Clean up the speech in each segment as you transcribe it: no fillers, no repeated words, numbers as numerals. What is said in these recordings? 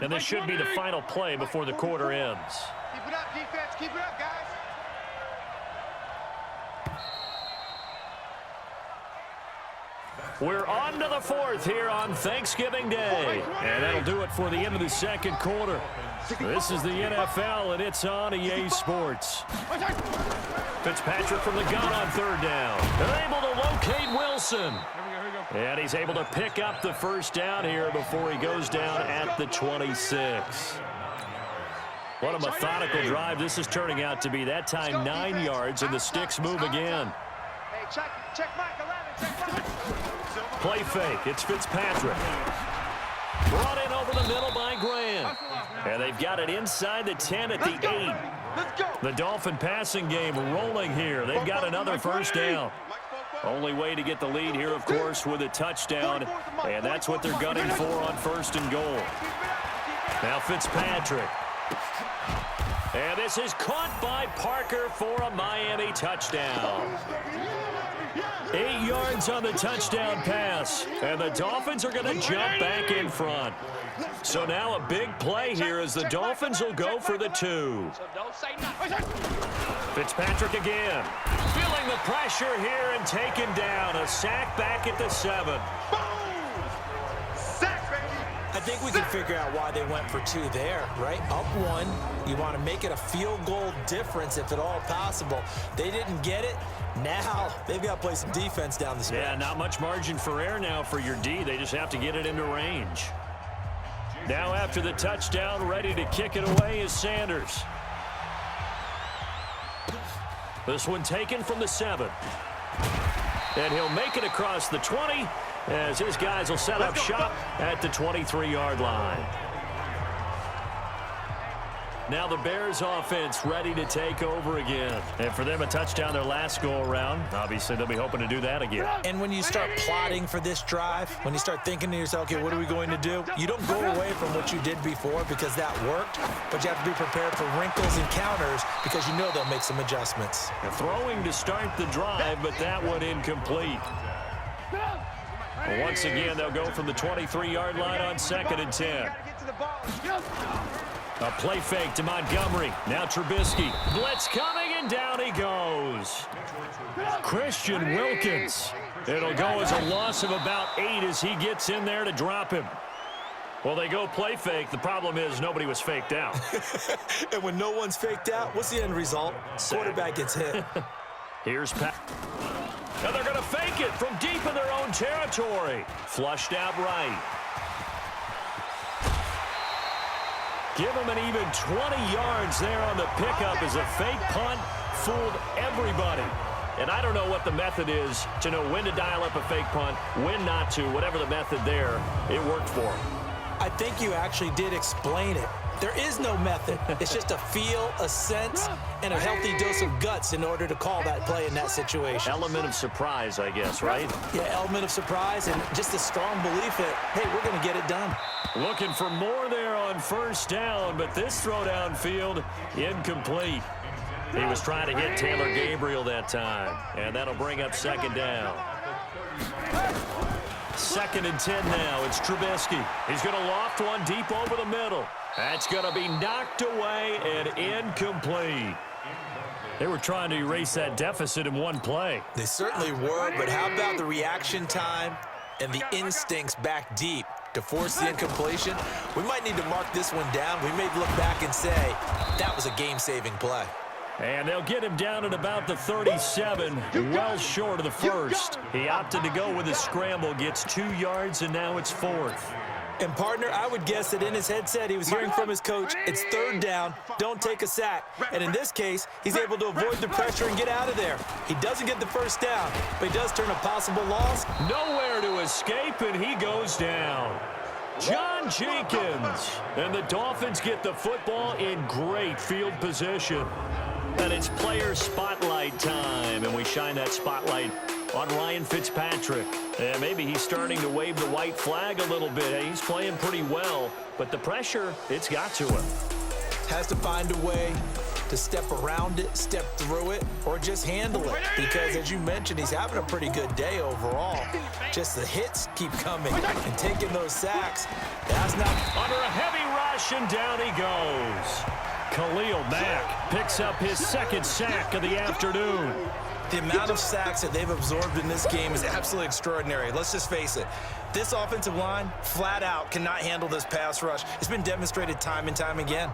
And this should be the final play before the quarter ends. Keep it up, defense. Keep it up, guys. We're on to the fourth here on Thanksgiving Day. And that'll do it for the end of the second quarter. This is the NFL, and it's on EA Sports. Fitzpatrick from the gun on third down. They're able to locate Wilson. And he's able to pick up the first down here before he goes down at the 26. What a methodical drive this is turning out to be. That time 9 yards, and the sticks move again. Hey, check Mike 11. Check Mike. Play fake. It's Fitzpatrick. Brought in over the middle by Graham. And they've got it inside the 10 at the 8. Let's go. The Dolphin passing game rolling here. They've got another first down. Only way to get the lead here, of course, with a touchdown. And that's what they're gunning for on first and goal. Now Fitzpatrick. And this is caught by Parker for a Miami touchdown. 8 yards on the touchdown pass. And the Dolphins are going to jump back in front. So now a big play here as the Dolphins will go for the 2. Fitzpatrick again. Feeling the pressure here and taken down. A sack back at the 7. I think we can figure out why they went for 2 there, right? Up 1, you want to make it a field goal difference if at all possible. They didn't get it. Now they've got to play some defense down the stretch. Yeah, not much margin for error now for your D. They just have to get it into range. Now after the touchdown, ready to kick it away is Sanders. This one taken from the 7. And he'll make it across the 20 as his guys will set up shop at the 23-yard line. Now the Bears offense ready to take over again. And for them, a touchdown their last go-around. Obviously, they'll be hoping to do that again. And when you start plotting for this drive, when you start thinking to yourself, okay, what are we going to do? You don't go away from what you did before because that worked, but you have to be prepared for wrinkles and counters because you know they'll make some adjustments. And throwing to start the drive, but that one incomplete. Well, once again, they'll go from the 23-yard line on 2nd and 10. A play fake to Montgomery. Now Trubisky. Blitz coming, and down he goes. Christian Wilkins. It'll go as a loss of about 8 as he gets in there to drop him. Well, they go play fake. The problem is nobody was faked out. And when no one's faked out, what's the end result? Quarterback gets hit. Here's Pat. And they're going to fake it from deep in their own territory. Flushed out right. Give him an even 20 yards there on the pickup as a fake punt fooled everybody. And I don't know what the method is to know when to dial up a fake punt, when not to. Whatever the method there, it worked for him. I think you actually did explain it. There is no method. It's just a feel, a sense, and a healthy dose of guts in order to call that play in that situation. Element of surprise, I guess, right? Yeah, element of surprise and just a strong belief that, hey, we're going to get it done. Looking for more there on first down, but this throw downfield, incomplete. He was trying to hit Taylor Gabriel that time, and that'll bring up 2nd down. 2nd and 10 now. It's Trubisky. He's going to loft one deep over the middle. That's going to be knocked away and incomplete. They were trying to erase that deficit in one play. They certainly were, but how about the reaction time and the instincts back deep to force the incompletion? We might need to mark this one down. We may look back and say, that was a game-saving play. And they'll get him down at about the 37, well short of the first. He opted to go with a scramble, gets 2 yards, and now it's 4th. And, partner, I would guess that in his headset he was hearing from his coach, it's 3rd down, don't take a sack. And in this case, he's able to avoid the pressure and get out of there. He doesn't get the first down, but he does turn a possible loss. Nowhere to escape, and he goes down. John Jenkins. And the Dolphins get the football in great field position. And it's player spotlight time, and we shine that spotlight on Ryan Fitzpatrick. And maybe he's starting to wave the white flag a little bit. He's playing pretty well, but the pressure, it's got to him. Has to find a way to step around it, step through it, or just handle it. Because, as you mentioned, he's having a pretty good day overall. Just the hits keep coming and taking those sacks. That's not... Under a heavy rush, and down he goes. Khalil Mack picks up his second sack of the afternoon. The amount of sacks that they've absorbed in this game is absolutely extraordinary. Let's just face it. This offensive line, flat out, cannot handle this pass rush. It's been demonstrated time and time again.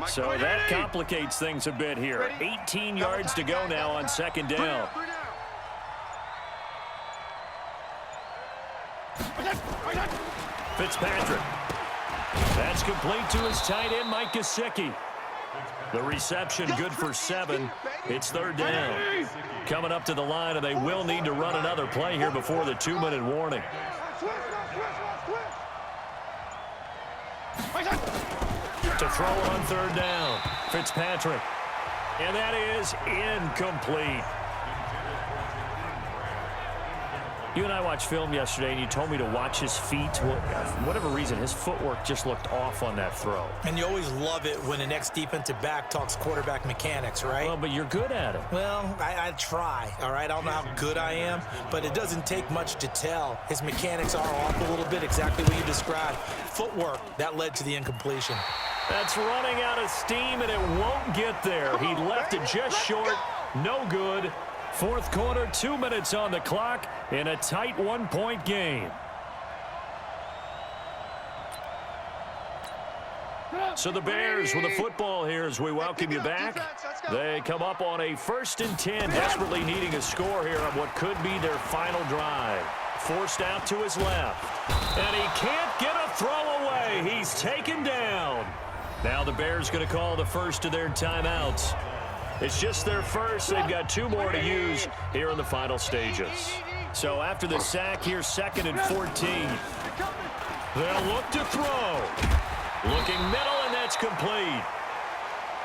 So that complicates things a bit here. 18 yards to go now on second down. Fitzpatrick. That's complete to his tight end, Mike Gesicki. The reception good for 7. It's third down. Coming up to the line, and they will need to run another play here before the 2-minute warning. To throw on third down, Fitzpatrick. And that is incomplete. You and I watched film yesterday, and you told me to watch his feet. For whatever reason, his footwork just looked off on that throw. And you always love it when the next defensive back talks quarterback mechanics, right? Well, but you're good at it. Well, I try, all right? I don't know how good I am, but it doesn't take much to tell. His mechanics are off a little bit, exactly what you described. Footwork, that led to the incompletion. That's running out of steam, and it won't get there. He left it just short. No good. Fourth quarter, 2 minutes on the clock in a tight 1-point game. So the Bears with the football here as we welcome you back. They come up on a 1st and 10, desperately needing a score here on what could be their final drive. Forced out to his left. And he can't get a throw away. He's taken down. Now the Bears going to call the first of their timeouts. It's just their first. They've got 2 more to use here in the final stages. So after the sack, here's 2nd and 14. They'll look to throw. Looking middle, and that's complete.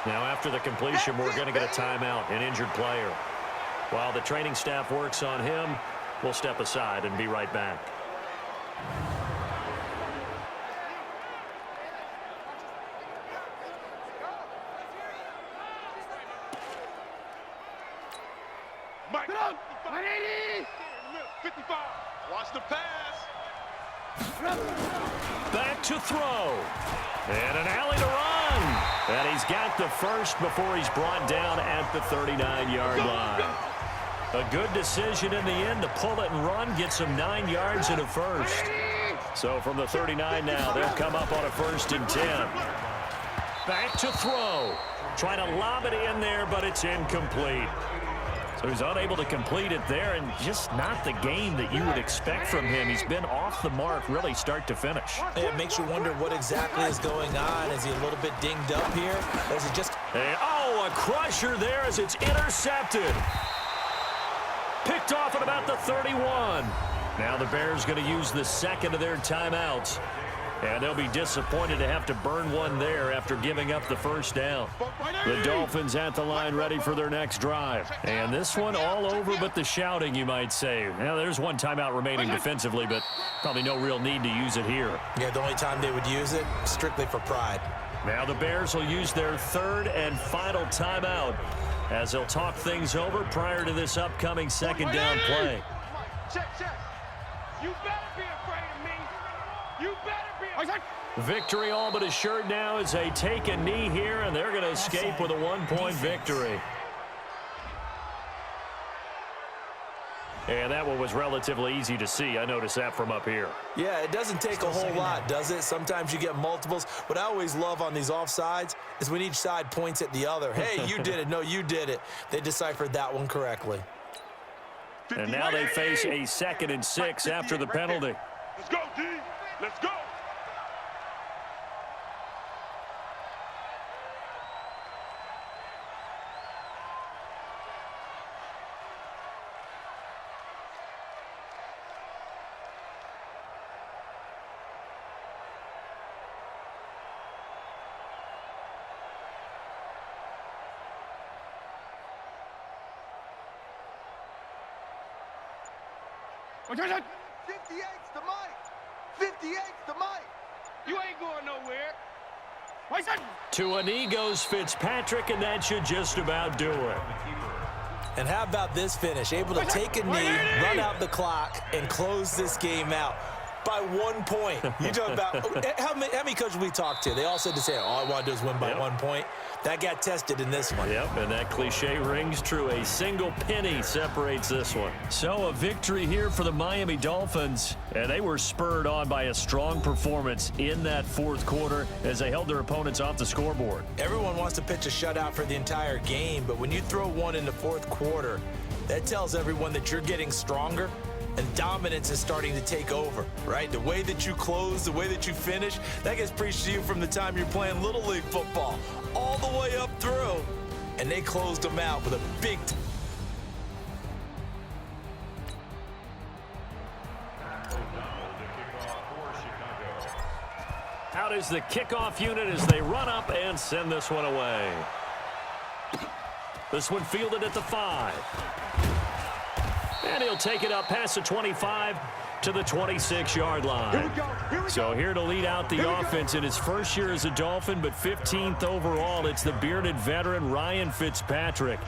Now after the completion, we're going to get a timeout, an injured player. While the training staff works on him, we'll step aside and be right back. Watch the pass. Back to throw. And an alley to run. And he's got the first before he's brought down at the 39-yard line. A good decision in the end to pull it and run, get some 9 yards and a first. So from the 39 now, they'll come up on a 1st and 10. Back to throw. Trying to lob it in there, but it's incomplete. So he's unable to complete it there, and just not the game that you would expect from him. He's been off the mark really start to finish. It makes you wonder what exactly is going on. Is he a little bit dinged up here? Or is it just... a crusher there as it's intercepted. Picked off at about the 31. Now the Bears going to use the 2nd of their timeouts. And they'll be disappointed to have to burn one there after giving up the first down. The Dolphins at the line ready for their next drive. And this one all over but the shouting, you might say. Now, there's one timeout remaining defensively, but probably no real need to use it here. Yeah, the only time they would use it, strictly for pride. Now the Bears will use their 3rd and final timeout as they'll talk things over prior to this upcoming 2nd down play. Check. You better be afraid of me. You better be afraid. Victory all but assured now as they take a knee here, and they're going to escape with a 1-point victory. And that one was relatively easy to see. I noticed that from up here. Yeah, it doesn't take a whole lot, does it? Sometimes you get multiples. What I always love on these offsides is when each side points at the other. Hey, you did it. No, you did it. They deciphered that one correctly. And now they face a 2nd and 6 after the penalty. Let's go, D. Let's go. Attention! 58's the mic! 58's the mic! You ain't going nowhere. To a knee goes Fitzpatrick, and that should just about do it. And how about this finish? Able to take a knee, run out the clock, and close this game out by 1 point. You talk about how many coaches we talked to? They all said the same. All I want to do is win by 1 point. That got tested in this one. Yep, and that cliche rings true. A single penny separates this one. So a victory here for the Miami Dolphins, and they were spurred on by a strong performance in that fourth quarter as they held their opponents off the scoreboard. Everyone wants to pitch a shutout for the entire game, but when you throw one in the fourth quarter, that tells everyone that you're getting stronger and dominance is starting to take over, right? The way that you close, the way that you finish, that gets preached to you from the time you're playing Little League football all the way up through, and they closed them out with a big Out is the kickoff unit as they run up and send this one away. This one fielded at the 5. And he'll take it up past the 25 to the 26-yard line. So here to lead out the offense in his first year as a Dolphin, but 15th overall, it's the bearded veteran Ryan Fitzpatrick.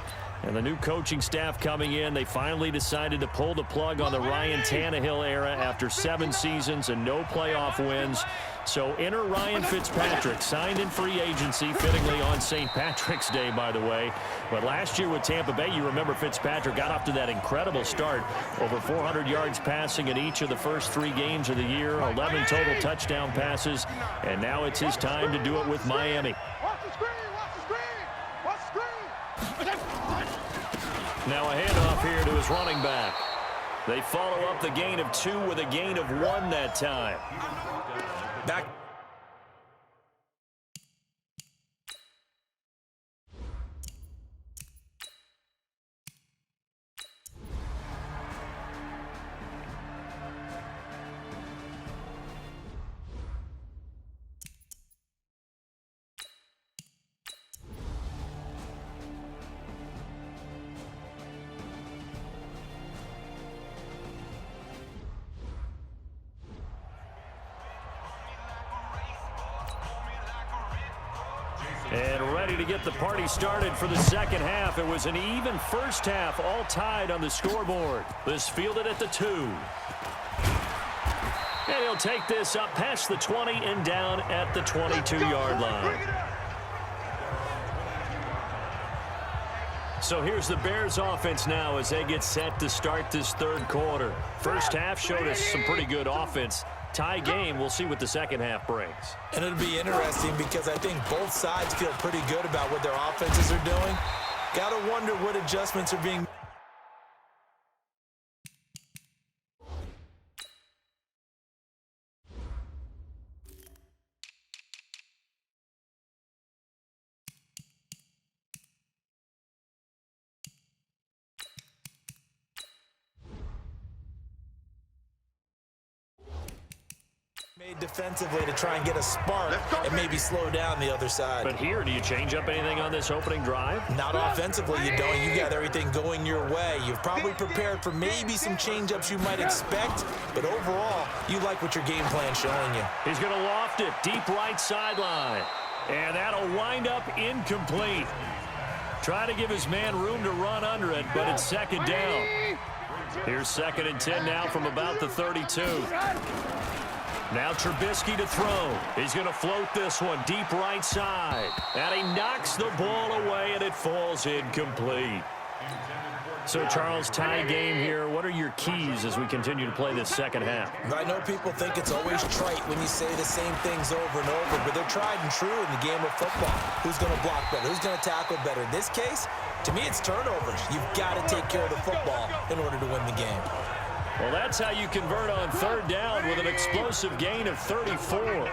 And the new coaching staff coming in, they finally decided to pull the plug on the Ryan Tannehill era after 7 seasons and no playoff wins. So enter Ryan Fitzpatrick, signed in free agency, fittingly on St. Patrick's Day, by the way. But last year with Tampa Bay, you remember Fitzpatrick got off to that incredible start. Over 400 yards passing in each of the first 3 games of the year, 11 total touchdown passes, and now it's his time to do it with Miami. Now a handoff here to his running back. They follow up the gain of 2 with a gain of 1 that time. back. And ready to get the party started for the second half. It was an even first half, all tied on the scoreboard. This fielded at the 2. And he'll take this up past the 20 and down at the 22-yard line. So here's the Bears offense now as they get set to start this third quarter. First half showed us some pretty good offense. Tie game, we'll see what the second half brings. And it'll be interesting because I think both sides feel pretty good about what their offenses are doing. Got to wonder what adjustments are being made defensively to try and get a spark and maybe slow down the other side. But here, do you change up anything on this opening drive? Not offensively, you don't. You got everything going your way. You've probably prepared for maybe some change-ups you might expect, but overall, you like what your game plan's showing you. He's going to loft it deep right sideline. And that'll wind up incomplete. Try to give his man room to run under it, but it's second down. Here's 2nd and 10 now from about the 32. Now Trubisky to throw. He's going to float this one deep right side. And he knocks the ball away, and it falls incomplete. So, Charles, tie game here. What are your keys as we continue to play this second half? I know people think it's always trite when you say the same things over and over, but they're tried and true in the game of football. Who's going to block better? Who's going to tackle better? In this case, to me, it's turnovers. You've got to take care of the football in order to win the game. Well, that's how you convert on third down with an explosive gain of 34.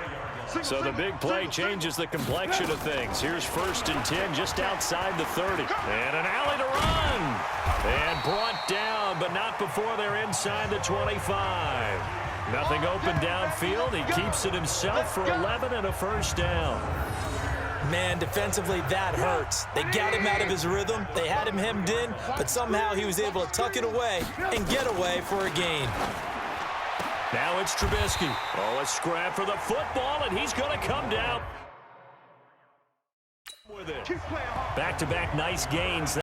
So the big play changes the complexion of things. Here's 1st and 10 just outside the 30. And an alley to run. And brought down, but not before they're inside the 25. Nothing open downfield. He keeps it himself for 11 and a first down. Man, defensively, that hurts. They got him out of his rhythm. They had him hemmed in, but somehow he was able to tuck it away and get away for a gain. Now it's Trubisky. Oh, a scrap for the football, and he's going to come down. Back-to-back nice gains.